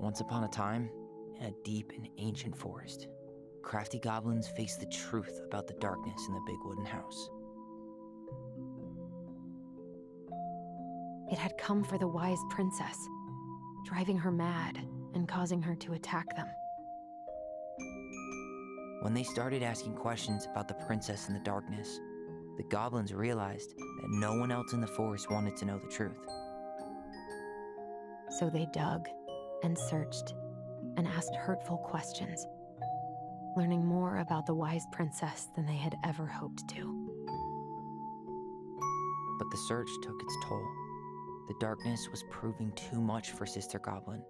Once upon a time, in a deep and ancient forest, crafty goblins faced the truth about the darkness in the big wooden house. It had come for the wise princess, driving her mad and causing her to attack them. When they started asking questions about the princess in the darkness, the goblins realized that no one else in the forest wanted to know the truth. So they dug and searched and asked hurtful questions, learning more about the wise princess than they had ever hoped to. But the search took its toll. The darkness was proving too much for Sister Goblin,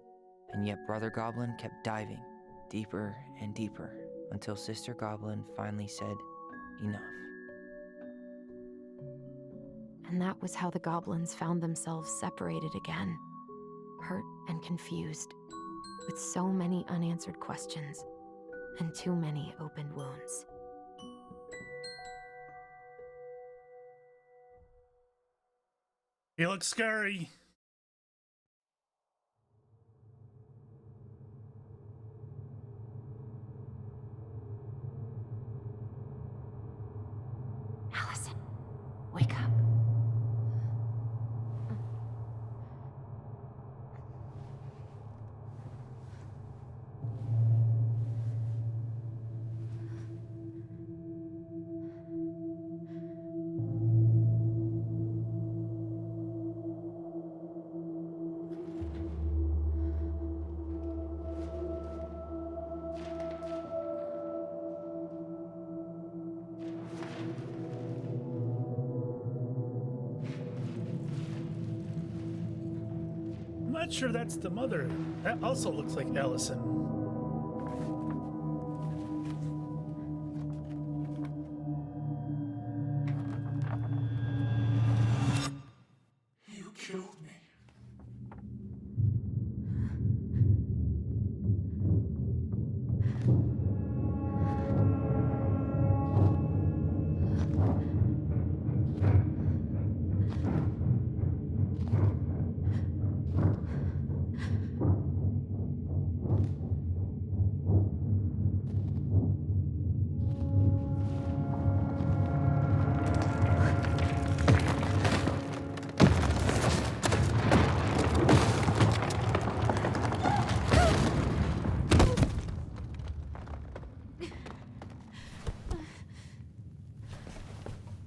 and yet Brother Goblin kept diving deeper and deeper until Sister Goblin finally said, enough. And that was how the goblins found themselves separated again, hurt and confused, with so many unanswered questions and too many opened wounds. You look scary. Alyson, wake up. I'm not sure that's the mother. That also looks like Alyson. You killed me.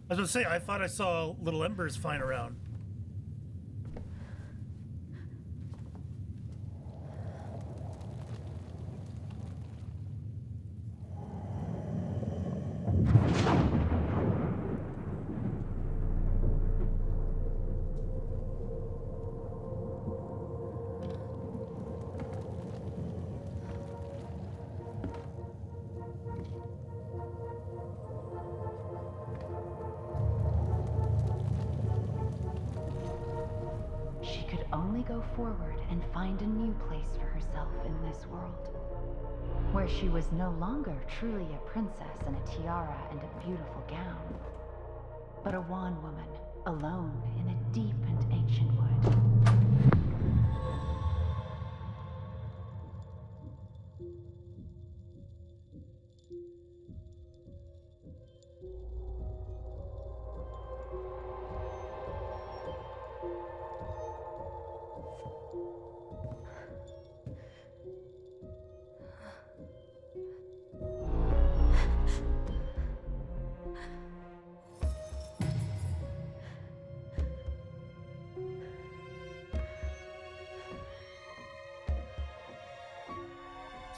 I was gonna say, I thought I saw little embers flying around. She could only go forward and find a new place for herself in this world, where she was no longer truly a princess in a tiara and a beautiful gown, but a wan woman, alone in a deep and ancient wood.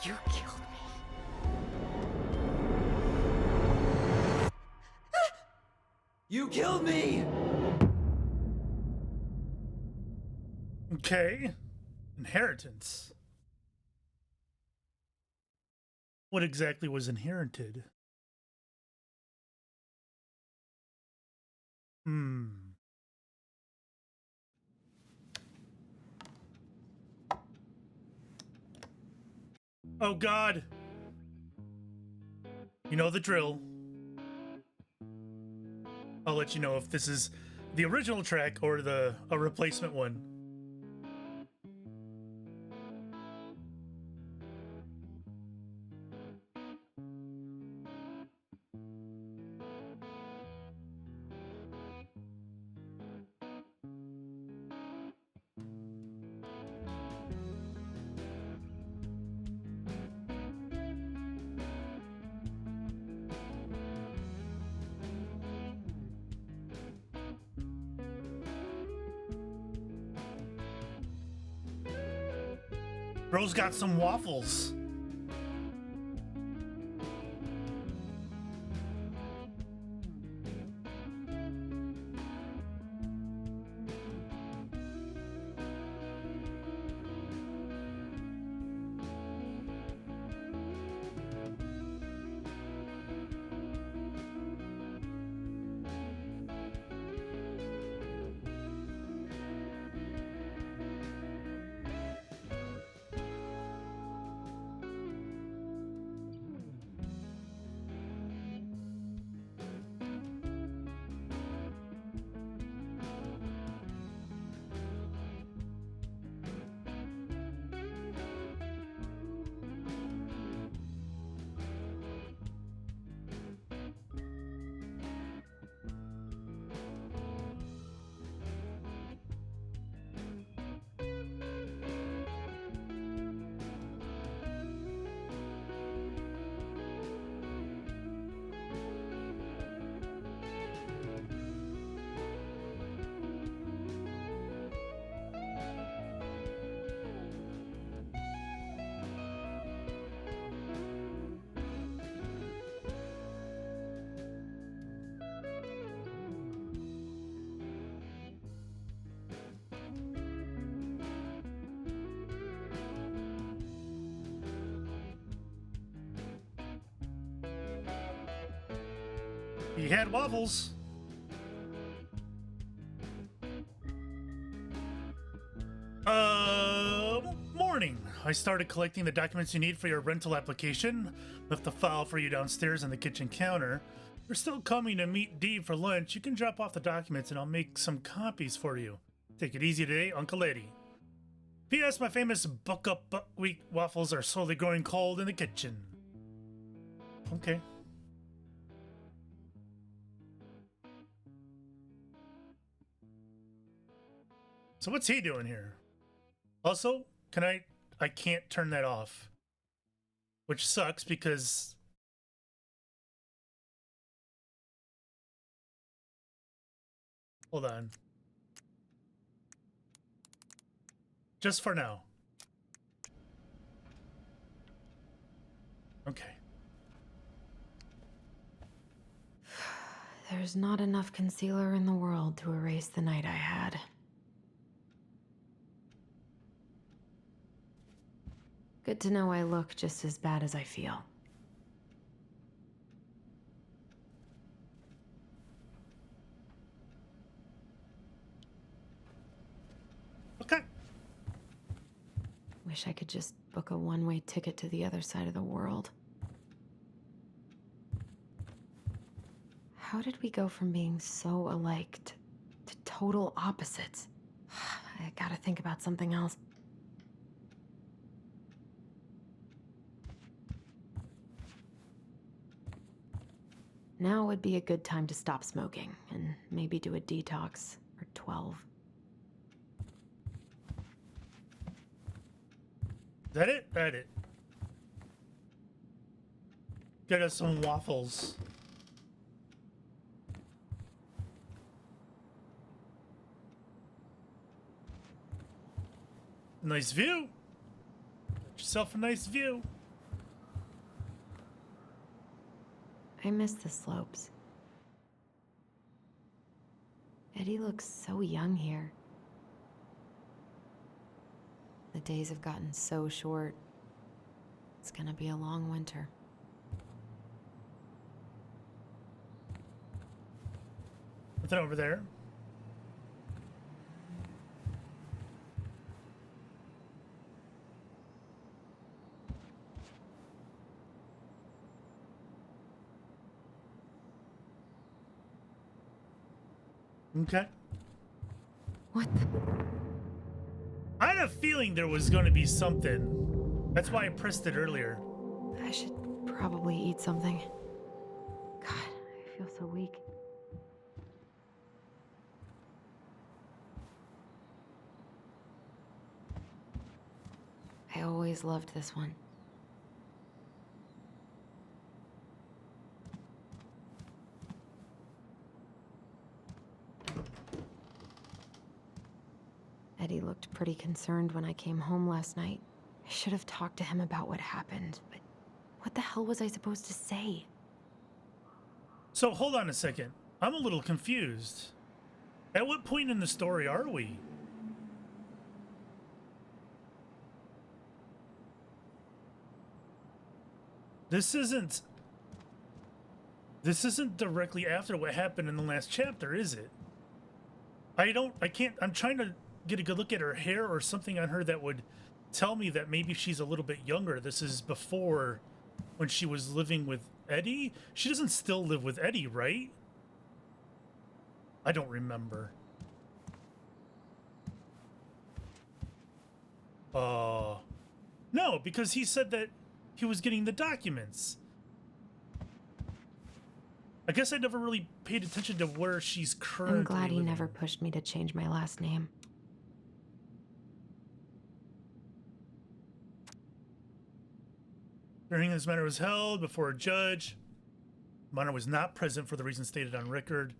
You killed me. You killed me! Okay. Inheritance. What exactly was inherited? Oh God. You know the drill. I'll let you know if this is the original track or a replacement one. Bro's got some waffles. He had waffles. Morning. I started collecting the documents you need for your rental application. Left the file for you downstairs on the kitchen counter. If you're still coming to meet Dee for lunch, you can drop off the documents and I'll make some copies for you. Take it easy today, Uncle Eddie. P.S. My famous buck-up buckwheat waffles are slowly growing cold in the kitchen. Okay. So what's he doing here? Also, I can't turn that off. Which sucks because hold on. Just for now. Okay. There's not enough concealer in the world to erase the night I had. Good to know I look just as bad as I feel. Okay. Wish I could just book a one-way ticket to the other side of the world. How did we go from being so alike to total opposites? I gotta think about something else. Now would be a good time to stop smoking and maybe do a detox for 12. Is that it? That it. Get us some waffles. Nice view. Get yourself a nice view. I miss the slopes. Eddie looks so young here. The days have gotten so short. It's gonna be a long winter. Nothing over there. Okay. What? I had a feeling there was going to be something. That's why I pressed it earlier. I should probably eat something. God, I feel so weak. I always loved this one. Eddie looked pretty concerned when I came home last night. I should have talked to him about what happened, but what the hell was I supposed to say? So hold on a second. I'm a little confused. At what point in the story are we? This isn't directly after what happened in the last chapter, is it? I'm trying to get a good look at her hair or something on her that would tell me that maybe she's a little bit younger. This is before when she was living with Eddie. She doesn't still live with Eddie, right? I don't remember. No, because he said that he was getting the documents. I guess I never really paid attention to where she's currently I'm glad he living. never pushed me to change my last name. Hearing this matter was held before a judge. Minor was not present for the reasons stated on record.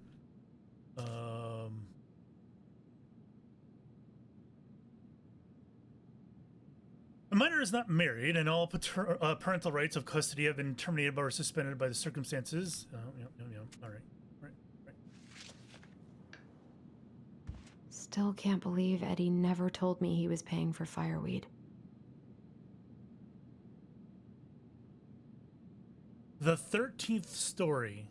The minor is not married, and all parental rights of custody have been terminated or suspended by the circumstances. All right. Still can't believe Eddie never told me he was paying for fireweed. The 13th story.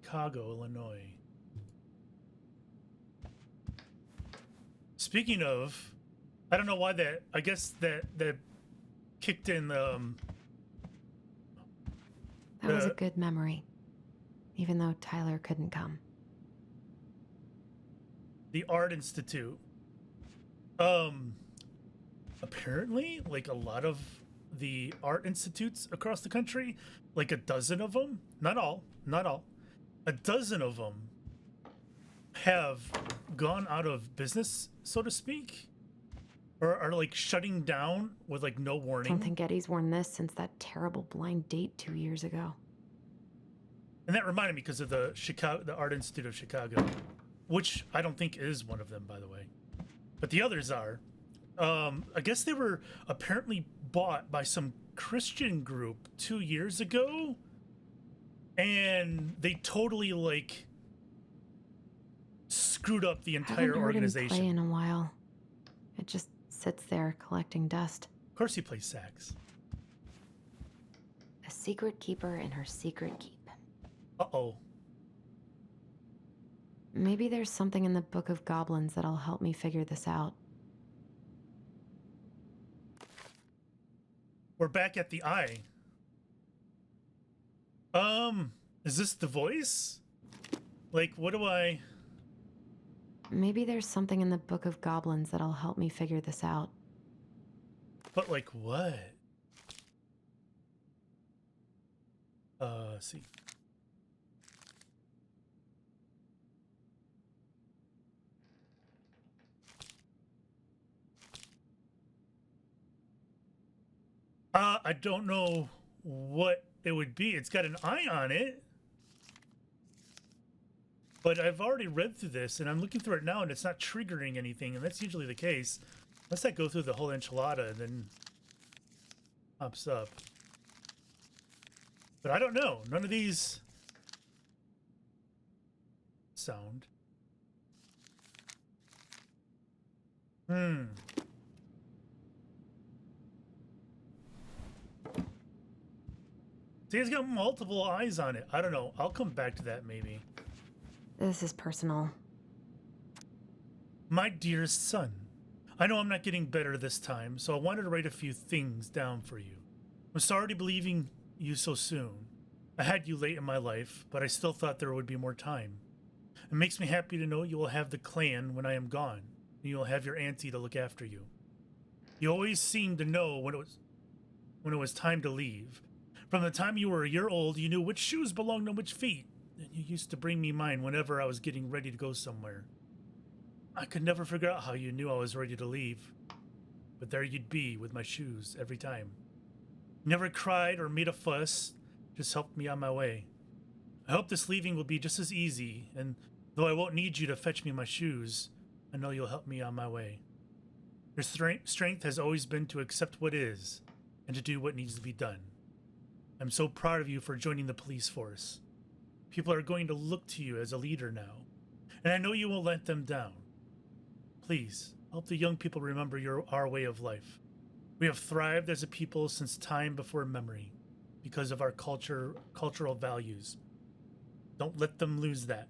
Chicago, Illinois. Speaking of, I don't know why that, I guess that kicked in That was a good memory, even though Tyler couldn't come. the Art Institute. Apparently, like a lot of the art institutes across the country, like a dozen of them, not all, a dozen of them have gone out of business, so to speak, or are like shutting down with like no warning. I don't think Eddie's worn this since that terrible blind date 2 years ago. And that reminded me because of the Art Institute of Chicago, which I don't think is one of them, by the way, but the others are. I guess they were apparently bought by some Christian group 2 years ago, and they totally like screwed up the entire Haven't heard him play organization. in a while. It just sits there collecting dust. Of course, he plays sax. A secret keeper in her secret keep. Uh-oh. Maybe there's something in the Book of Goblins that'll help me figure this out. We're back at the eye. Is this the voice? Like, what do I... Maybe there's something in the Book of Goblins that'll help me figure this out. But like what? See. I don't know what it would be. It's got an eye on it. But I've already read through this, and I'm looking through it now, and it's not triggering anything, and that's usually the case. Unless I go through the whole enchilada and then pops up. But I don't know. None of these sound. See, it's got multiple eyes on it. I don't know. I'll come back to that maybe. This is personal. My dearest son, I know I'm not getting better this time, so I wanted to write a few things down for you. I'm sorry to be leaving you so soon. I had you late in my life, but I still thought there would be more time. It makes me happy to know you will have the clan when I am gone, and you will have your auntie to look after you. You always seemed to know when it was time to leave. From the time you were a year old, you knew which shoes belonged to which feet, and you used to bring me mine whenever I was getting ready to go somewhere. I could never figure out how you knew I was ready to leave, but there you'd be with my shoes every time. You never cried or made a fuss, just helped me on my way. I hope this leaving will be just as easy, and though I won't need you to fetch me my shoes, I know you'll help me on my way. Your strength has always been to accept what is and to do what needs to be done. I'm so proud of you for joining the police force. People are going to look to you as a leader now, and I know you won't let them down. Please, help the young people remember our way of life. We have thrived as a people since time before memory because of our cultural values. Don't let them lose that.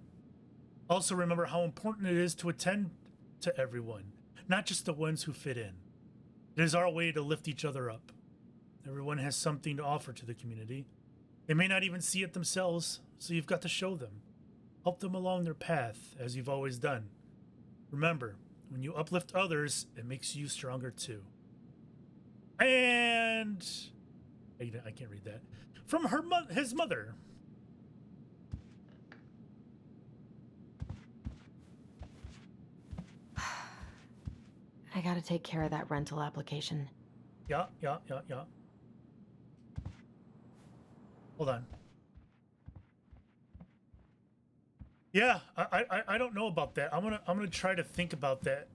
Also remember how important it is to attend to everyone, not just the ones who fit in. It is our way to lift each other up. Everyone has something to offer to the community. They may not even see it themselves, so you've got to show them. Help them along their path, as you've always done. Remember, when you uplift others, it makes you stronger too. And I can't read that. From his mother. I gotta take care of that rental application. Yeah. Hold on. Yeah, I don't know about that. I'm gonna try to think about that.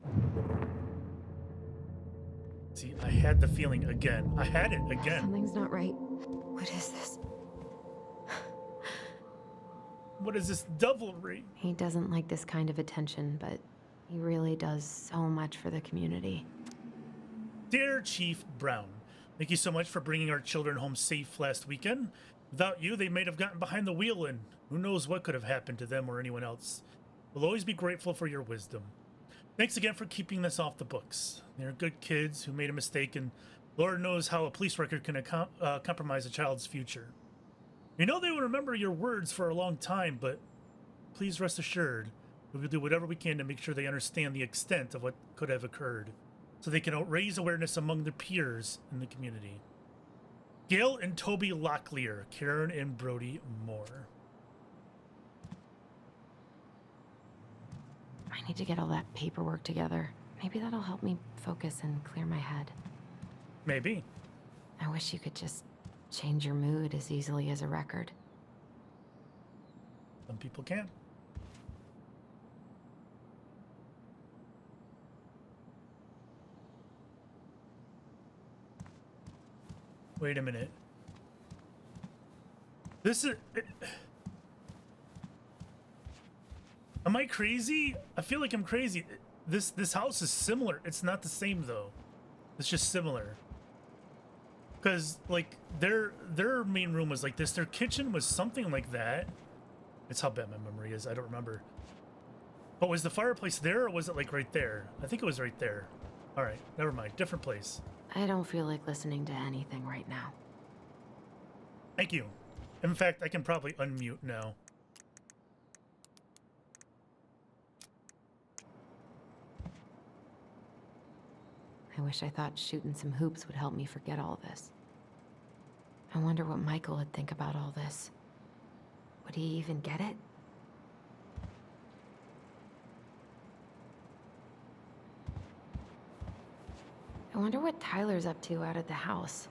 See, I had the feeling again. I had it again. Something's not right. What is this? What is this devilry? He doesn't like this kind of attention, but he really does so much for the community. Dear Chief Brown, thank you so much for bringing our children home safe last weekend. Without you, they might have gotten behind the wheel, and who knows what could have happened to them or anyone else. We'll always be grateful for your wisdom. Thanks again for keeping this off the books. They're good kids who made a mistake, and Lord knows how a police record can compromise a child's future. We know they will remember your words for a long time, but please rest assured, we will do whatever we can to make sure they understand the extent of what could have occurred, so they can raise awareness among their peers in the community. Gail and Toby Locklear, Karen and Brody Moore. I need to get all that paperwork together. Maybe that'll help me focus and clear my head. Maybe. I wish you could just change your mood as easily as a record. Some people can. Wait a minute. This is... Am I crazy? I feel like I'm crazy. This house is similar. It's not the same though. It's just similar. Because like their main room was like this. Their kitchen was something like that. It's how bad my memory is. I don't remember. But was the fireplace there or was it like right there? I think it was right there. All right, never mind. Different place. I don't feel like listening to anything right now. Thank you. In fact, I can probably unmute now. I wish I thought shooting some hoops would help me forget all this. I wonder what Michael would think about all this. Would he even get it? I wonder what Tyler's up to out at the house.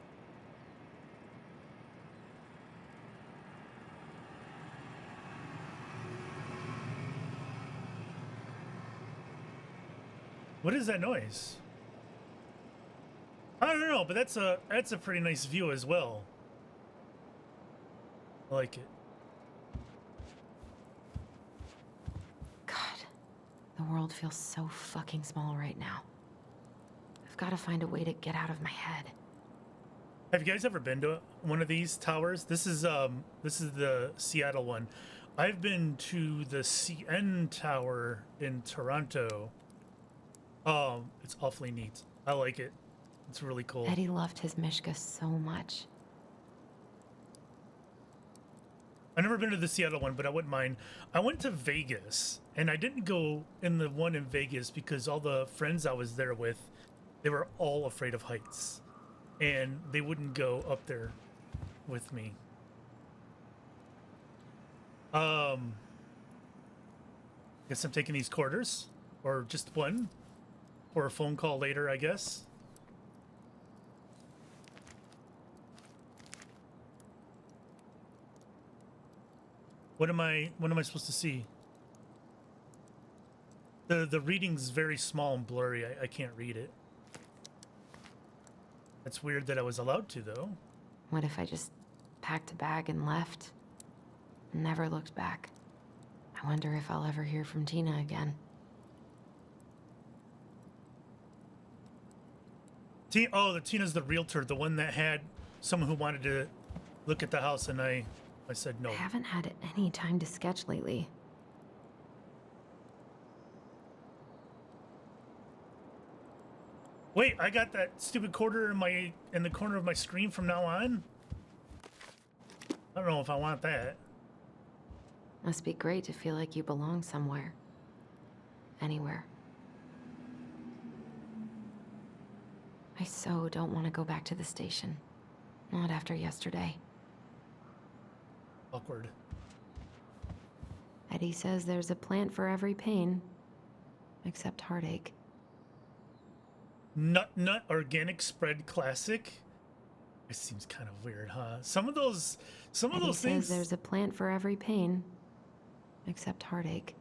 What is that noise? I don't know, but that's a pretty nice view as well. I like it. God, the world feels so fucking small right now. I've got to find a way to get out of my head. Have you guys ever been to one of these towers? This is the Seattle one. I've been to the CN Tower in Toronto. It's awfully neat. I like it. It's really cool. Eddie loved his Mishka so much. I've never been to the Seattle one, but I wouldn't mind. I went to Vegas, and I didn't go in the one in Vegas because all the friends I was there with, they were all afraid of heights, and they wouldn't go up there with me. Guess I'm taking these quarters, or just one, or a phone call later, I guess. What am I supposed to see? The reading's very small and blurry. I can't read it. That's weird that I was allowed to, though. What if I just packed a bag and left? And never looked back? I wonder if I'll ever hear from Tina again. Oh, the Tina's the realtor, the one that had someone who wanted to look at the house, and I said no. I haven't had any time to sketch lately. Wait, I got that stupid quarter in the corner of my screen from now on? I don't know if I want that. Must be great to feel like you belong somewhere. Anywhere. I so don't want to go back to the station. Not after yesterday. Awkward. Eddie says there's a plant for every pain. Except heartache. Nut Organic Spread Classic? It seems kind of weird, huh? Some of those Eddie things... says there's a plant for every pain. Except heartache.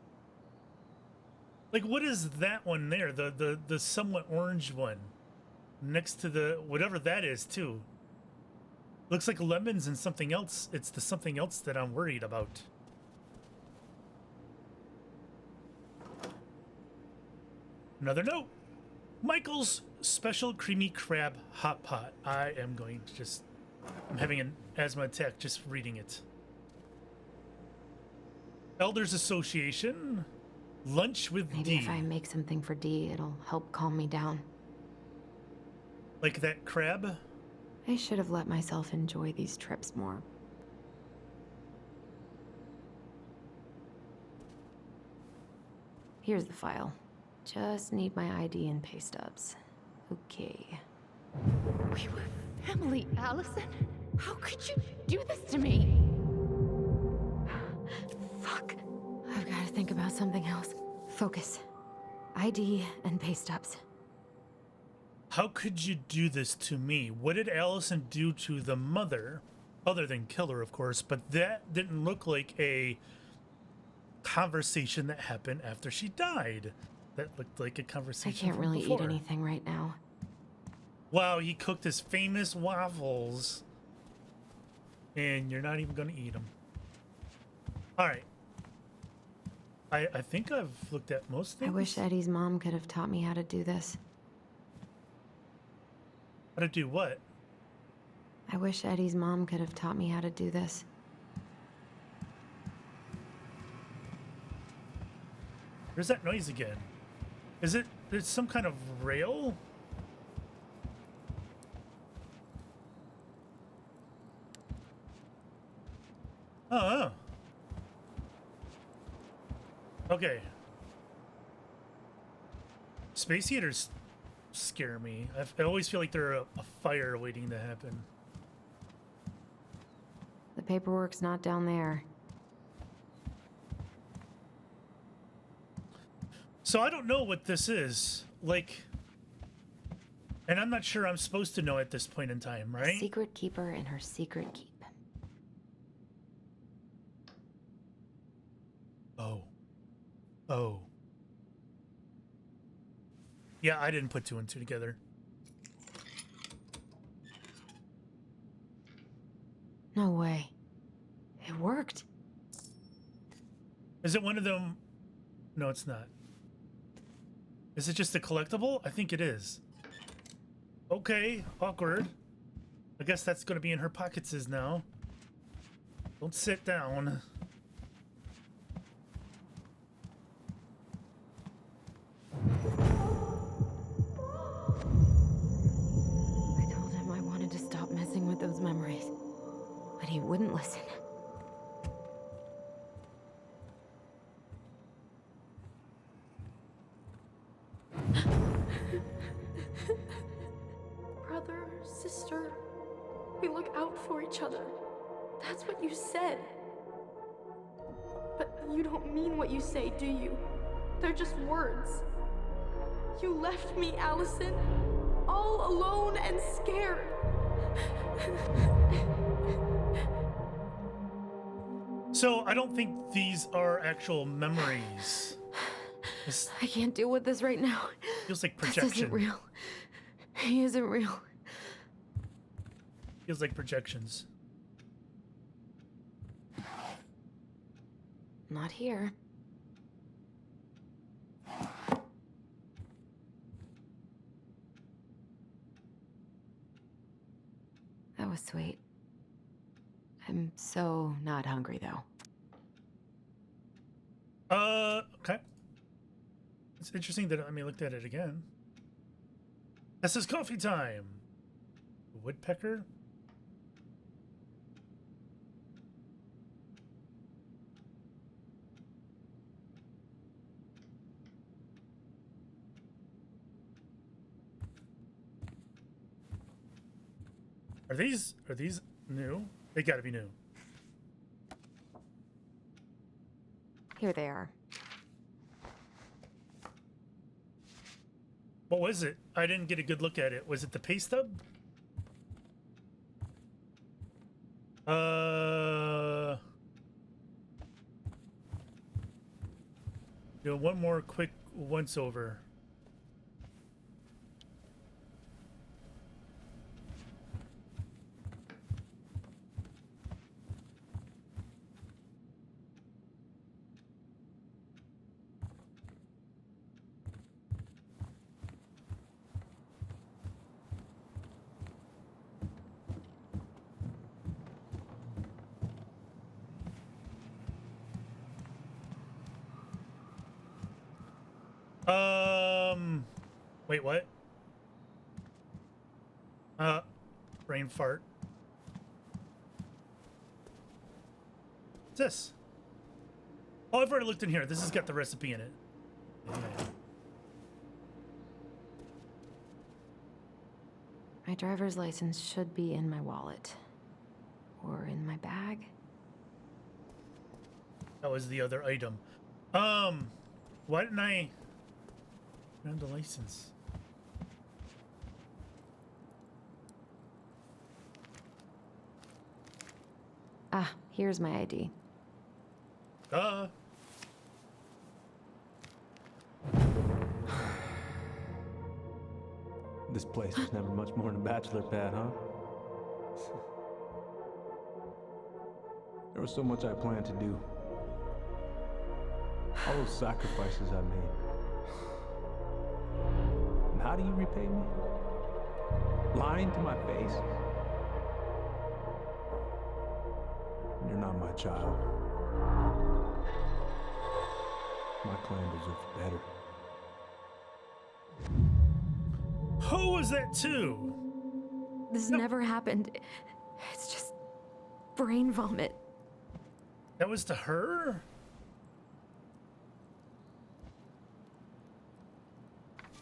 Like, what is that one there? The somewhat orange one. Next to the... whatever that is, too. Looks like lemons and something else. It's the something else that I'm worried about. Another note. Michael's Special Creamy Crab Hot Pot. I am going to just... I'm having an asthma attack just reading it. Elders Association. Lunch with Maybe D. if I make something for Dee, it'll help calm me down. Like that crab? I should have let myself enjoy these trips more. Here's the file. Just need my ID and pay stubs. Okay. We were family, Alyson. How could you do this to me? Fuck. I've got to think about something else. Focus. ID and pay stubs. How could you do this to me? What did Alyson do to the mother? Other than kill her, of course, but that didn't look like a conversation that happened after she died. That looked like a conversation. I can't from really before. eat anything right now. Wow, he cooked his famous waffles. And you're not even going to eat them. All right. I think I've looked at most things. I wish Eddie's mom could have taught me how to do this. How to do what? I wish Eddie's mom could have taught me how to do this. There's that noise again. Is it... there's some kind of rail? Oh. Okay. Space heaters scare me. I always feel like they're a fire waiting to happen. The paperwork's not down there. So I don't know what this is. Like... and I'm not sure I'm supposed to know at this point in time, right? A secret keeper and her secret keep. Oh. Yeah, I didn't put two and two together. No way. It worked. Is it one of them? No, it's not. Is it just a collectible? I think it is. Okay, awkward. I guess that's going to be in her pockets now. Don't sit down. I told him I wanted to stop messing with those memories, but he wouldn't listen. Brother, sister, we look out for each other. That's what you said. But you don't mean what you say, do you? They're just words. You left me, Alyson, all alone and scared. So I don't think these are actual memories. This I can't deal with this right now. feels like This projection. isn't real. He isn't real. Feels like projections. Not here. That was sweet. I'm so not hungry, though. Okay. It's interesting that I looked at it again. This is coffee time. Woodpecker? Are these new? They gotta be new. Here they are. What was it? I didn't get a good look at it. Was it the pay stub? Do one more quick once over. Wait, what? Brain fart. What's this? Oh, I've already looked in here. This has got the recipe in it. Yeah. My driver's license should be in my wallet. Or in my bag. That was the other item. Why didn't I grab the license? Ah, here's my ID. Duh. This place was never much more than a bachelor pad, huh? There was so much I planned to do. All those sacrifices I made. And how do you repay me? Lying to my face? You're not my child. My clan deserves better. Who was that too? This never happened. It's just brain vomit. That was to her?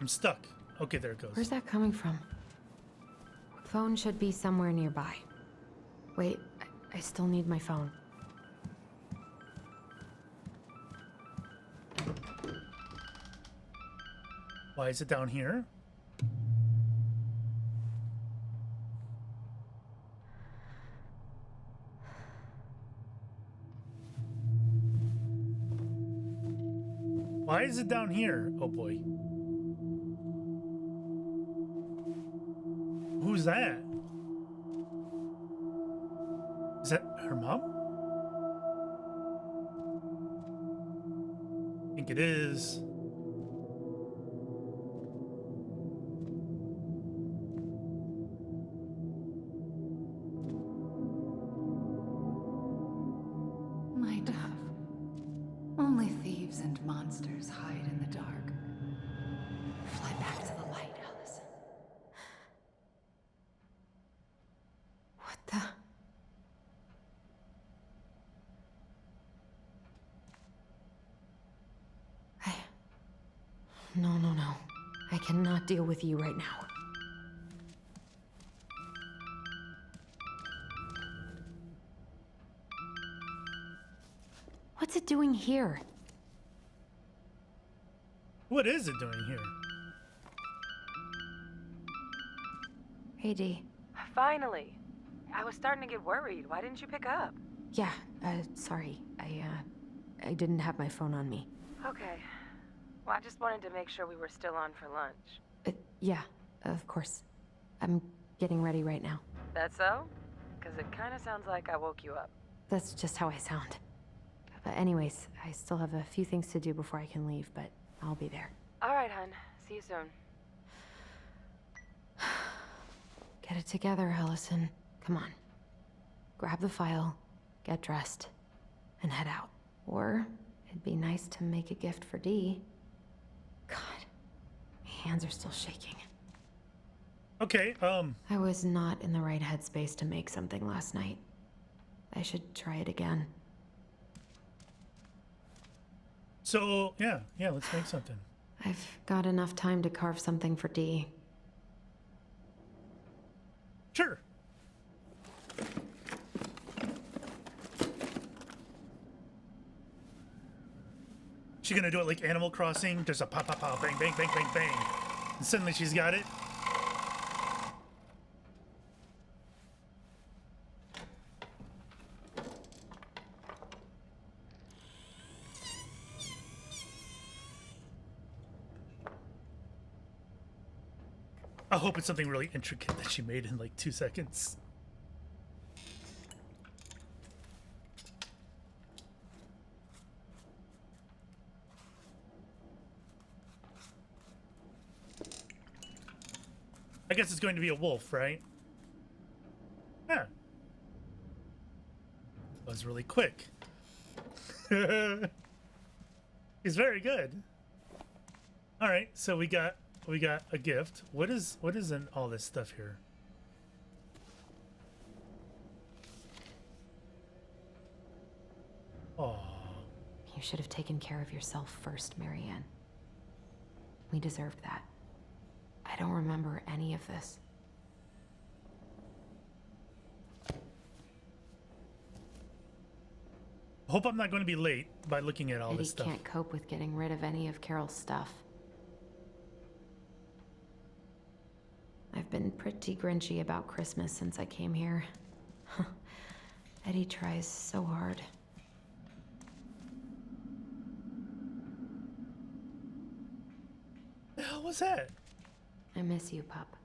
I'm stuck. Okay, there it goes. Where's that coming from? Phone should be somewhere nearby. Wait, I still need my phone. Why is it down here? Why is it down here? Oh boy. Who's that? Is that her mom? I think it is. My dove. Only thieves and monsters hide in the dark. Fly back to the light, Alyson. What the? No. I cannot deal with you right now. What's it doing here? What is it doing here? Hey, Dee. Finally. I was starting to get worried. Why didn't you pick up? Yeah, sorry. I didn't have my phone on me. Okay. Well, I just wanted to make sure we were still on for lunch. Yeah, of course. I'm getting ready right now. That so? Because it kind of sounds like I woke you up. That's just how I sound. But anyways, I still have a few things to do before I can leave, but I'll be there. All right, hun. See you soon. Get it together, Alyson. Come on. Grab the file, get dressed, and head out. Or it'd be nice to make a gift for Dee. God, my hands are still shaking. Okay, I was not in the right headspace to make something last night. I should try it again. so, yeah, let's make something. I've got enough time to carve something for Dee. Sure. She gonna do it like Animal Crossing? Just a pop, pop, pop, bang, bang, bang, bang, bang. And suddenly she's got it. I hope it's something really intricate that she made in like 2 seconds. I guess it's going to be a wolf, right? Yeah. That was really quick. He's very good. All right, so we got a gift. What is in all this stuff here? Oh, You should have taken care of yourself first, Marianne. We deserved that. I don't remember any of this. hope I'm not going to be late by looking at all Eddie this stuff. can't cope with getting rid of any of Carol's stuff. I've been pretty grinchy about Christmas since I came here. Eddie tries so hard. The hell was that? I miss you, pup.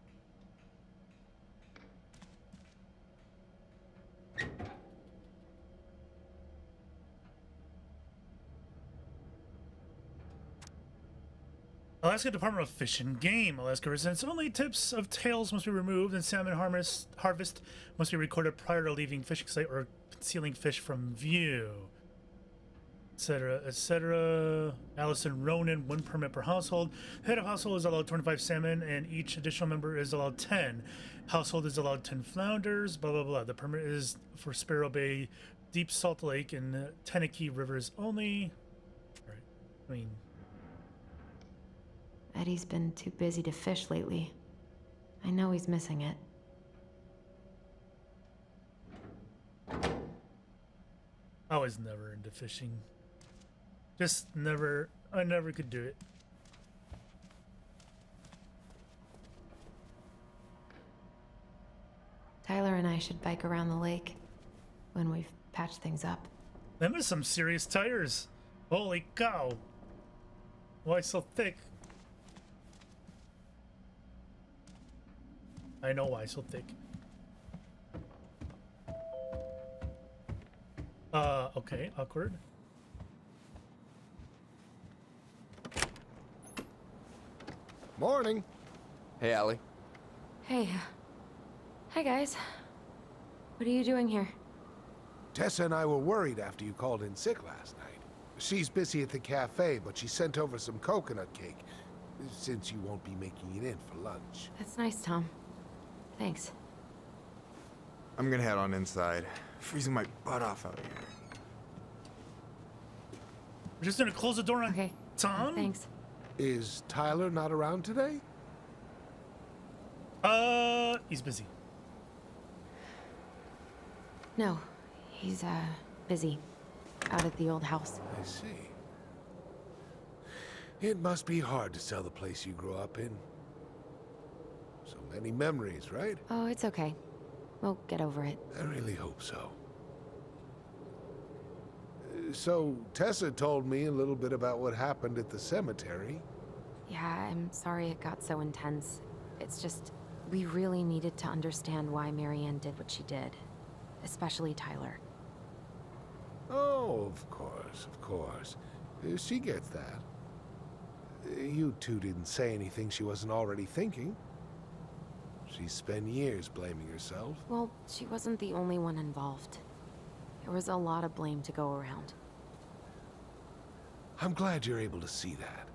Alaska Department of Fish and Game. Alaska residents only tips of tails must be removed and salmon harvest must be recorded prior to leaving fishing site or concealing fish from view. Etc. etc. Alyson Ronan, 1 permit per household. Head of household is allowed 25 salmon and each additional member is allowed 10. Household is allowed 10 flounders, blah blah blah. The permit is for Sparrow Bay, Deep Salt Lake, and Tenakee rivers only. Right. I mean, Eddie's been too busy to fish lately. I know he's missing it. I was never into fishing. Just never, I never could do it. Tyler and I should bike around the lake when we've patched things up. Them are some serious tires. Holy cow. Why so thick? I know why so thick. Okay, awkward. Morning. Hey, Allie. Hey. Hi, guys. What are you doing here? Tessa and I were worried after you called in sick last night. She's busy at the cafe, but she sent over some coconut cake, since you won't be making it in for lunch. That's nice, Tom. Thanks. I'm gonna head on inside. Freezing my butt off out here. We're just gonna close the door on Okay. Tom? Thanks. Is Tyler not around today? He's busy. No, he's, busy. Out at the old house. I see. It must be hard to sell the place you grew up in. So many memories, right? Oh, it's okay. We'll get over it. I really hope so. So, Tessa told me a little bit about what happened at the cemetery. Yeah, I'm sorry it got so intense. It's just... We really needed to understand why Marianne did what she did, especially Tyler. Oh, of course. She gets that. You two didn't say anything she wasn't already thinking. She spent years blaming herself. Well, she wasn't the only one involved. There was a lot of blame to go around. I'm glad you're able to see that.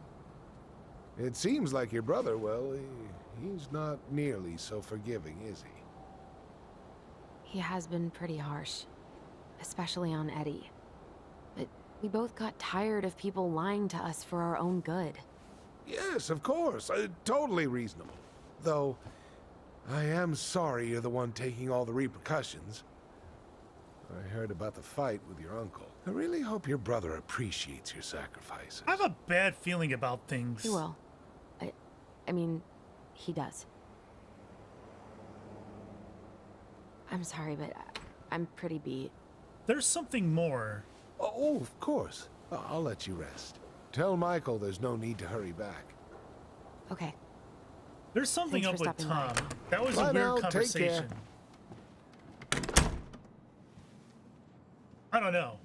It seems like your brother, well, he's not nearly so forgiving, is he? He has been pretty harsh, especially on Eddie. But we both got tired of people lying to us for our own good. Yes, of course. Totally reasonable. Though, I am sorry you're the one taking all the repercussions. I heard about the fight with your uncle. I really hope your brother appreciates your sacrifices. I have a bad feeling about things. He will. I mean, he does. I'm sorry, but I'm pretty beat. There's something more. Oh, of course. I'll let you rest. Tell Michael there's no need to hurry back. Okay. There's something Thanks up for with stopping Tom. by. That was Bye a weird now, take conversation. I don't know.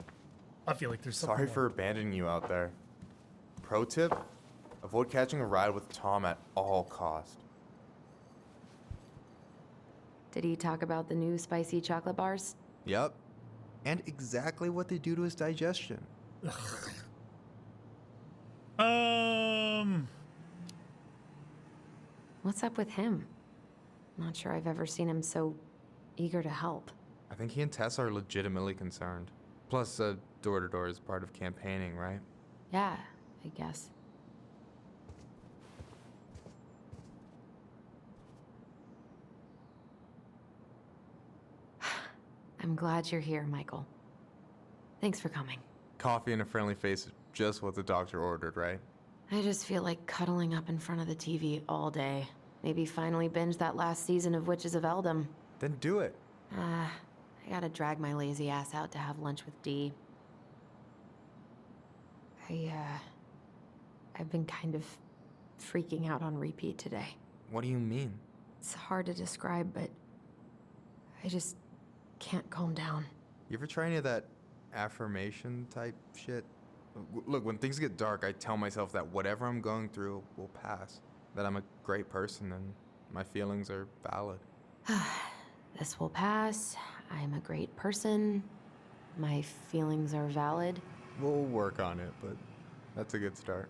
I feel like there's something Sorry more. for abandoning you out there. Pro tip, avoid catching a ride with Tom at all cost. Did he talk about the new spicy chocolate bars? Yep. And exactly what they do to his digestion. What's up with him? Not sure I've ever seen him so eager to help. I think he and Tess are legitimately concerned. Plus, door-to-door is part of campaigning, right? Yeah, I guess. I'm glad you're here, Michael. Thanks for coming. Coffee and a friendly face is just what the doctor ordered, right? I just feel like cuddling up in front of the TV all day. Maybe finally binge that last season of Witches of Eldom. Then do it. I gotta drag my lazy ass out to have lunch with Dee. I've been kind of freaking out on repeat today. What do you mean? It's hard to describe, but I just can't calm down. You ever try any of that affirmation type shit? Look, when things get dark, I tell myself that whatever I'm going through will pass. That I'm a great person and my feelings are valid. This will pass. I'm a great person. My feelings are valid. We'll work on it, but that's a good start.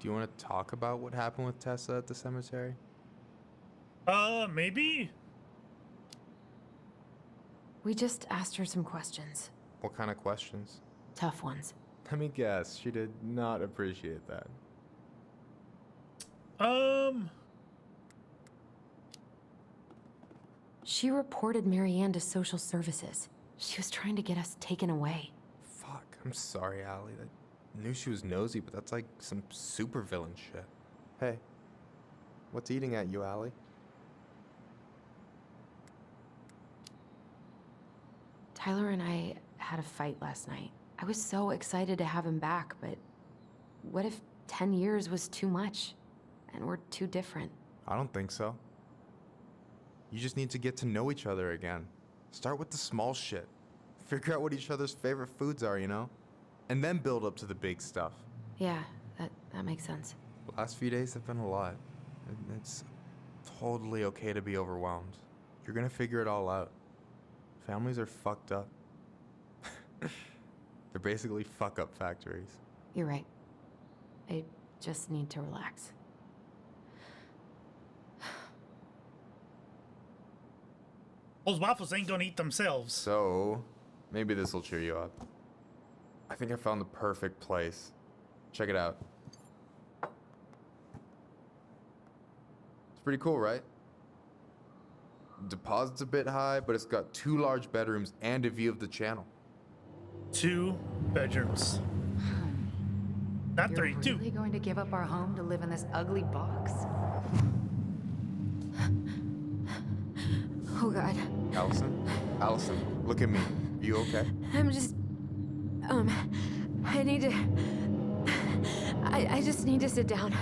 Do you want to talk about what happened with Tessa at the cemetery? Maybe? We just asked her some questions. What kind of questions? Tough ones. Let me guess, she did not appreciate that. She reported Marianne to social services. She was trying to get us taken away. Fuck, I'm sorry, Allie. I knew she was nosy, but that's like some supervillain shit. Hey, what's eating at you, Allie? Tyler and I had a fight last night. I was so excited to have him back, but what if 10 years was too much? And we're too different? I don't think so. You just need to get to know each other again. Start with the small shit. Figure out what each other's favorite foods are, you know? And then build up to the big stuff. Yeah, that makes sense. The last few days have been a lot. It's totally okay to be overwhelmed. You're gonna figure it all out. Families are fucked up. They're basically fuck-up factories. You're right. I just need to relax. Those waffles ain't gonna eat themselves. So, maybe this will cheer you up. I think I found the perfect place. Check it out. It's pretty cool, right? Deposit's a bit high, but it's got 2 large bedrooms and a view of the channel. 2 bedrooms. Not You're 3, 2. really going to give up our home to live in this ugly box? Oh God. Alyson? Alyson, look at me. You okay? I'm just... I need to... I just need to sit down.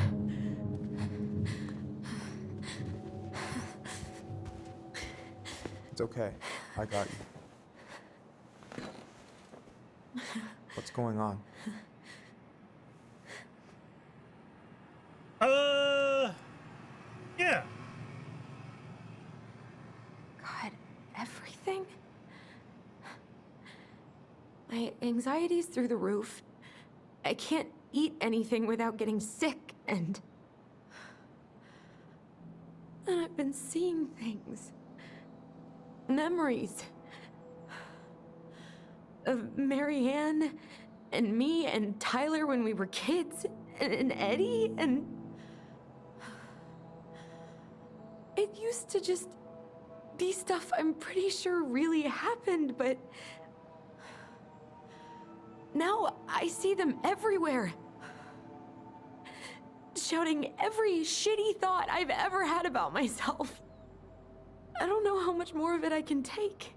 okay. I got you. What's going on? Yeah. God, everything? My anxiety's through the roof. I can't eat anything without getting sick, and I've been seeing things. Memories. Of Marianne, and me, and Tyler when we were kids, and Eddie, and... It used to just be stuff I'm pretty sure really happened, but... Now I see them everywhere. Shouting every shitty thought I've ever had about myself. I don't know how much more of it I can take.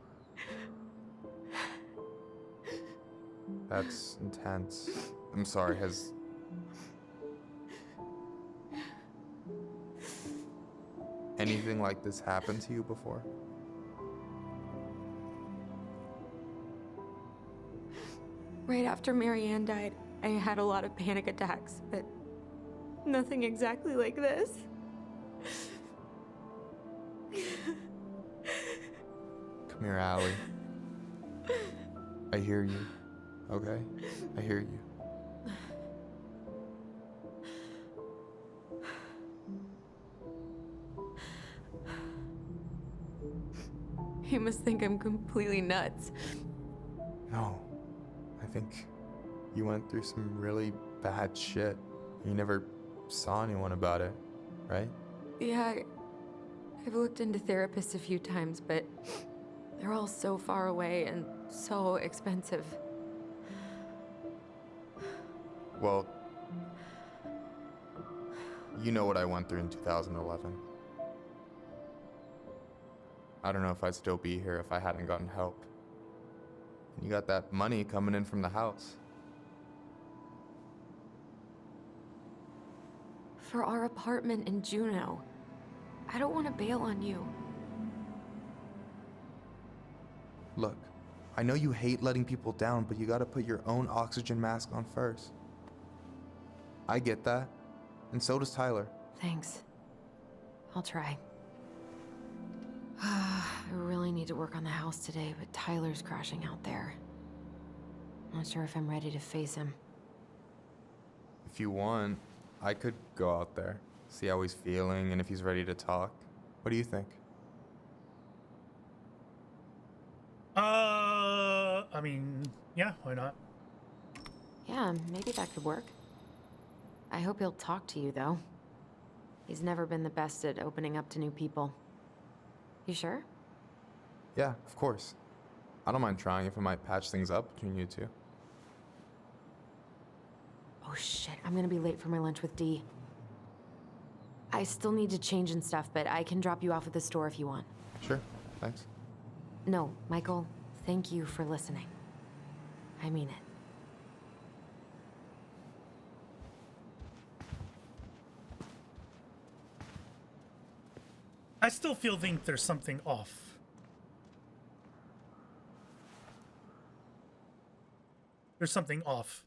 That's intense. I'm sorry, has... anything like this happened to you before? Right after Marianne died, I had a lot of panic attacks, but nothing exactly like this. Come here, Allie. I hear you, okay? I hear you. You must think I'm completely nuts. No. I think you went through some really bad shit. You never saw anyone about it, right? Yeah, I've looked into therapists a few times, but they're all so far away and so expensive. Well, you know what I went through in 2011. I don't know if I'd still be here if I hadn't gotten help. You got that money coming in from the house. For our apartment in Juneau. I don't want to bail on you. Look, I know you hate letting people down, but you gotta put your own oxygen mask on first. I get that, and so does Tyler. Thanks. I'll try. I really need to work on the house today, but Tyler's crashing out there. Not sure if I'm ready to face him. If you want, I could go out there, see how he's feeling, and if he's ready to talk. What do you think? I mean, yeah, why not? Yeah, maybe that could work. I hope he'll talk to you, though. He's never been the best at opening up to new people. You sure? Yeah, of course. I don't mind trying if it might patch things up between you two. Oh shit, I'm gonna be late for my lunch with Dee. I still need to change and stuff, but I can drop you off at the store if you want. Sure, thanks. No, Michael, thank you for listening. I mean it. I still think there's something off. There's something off.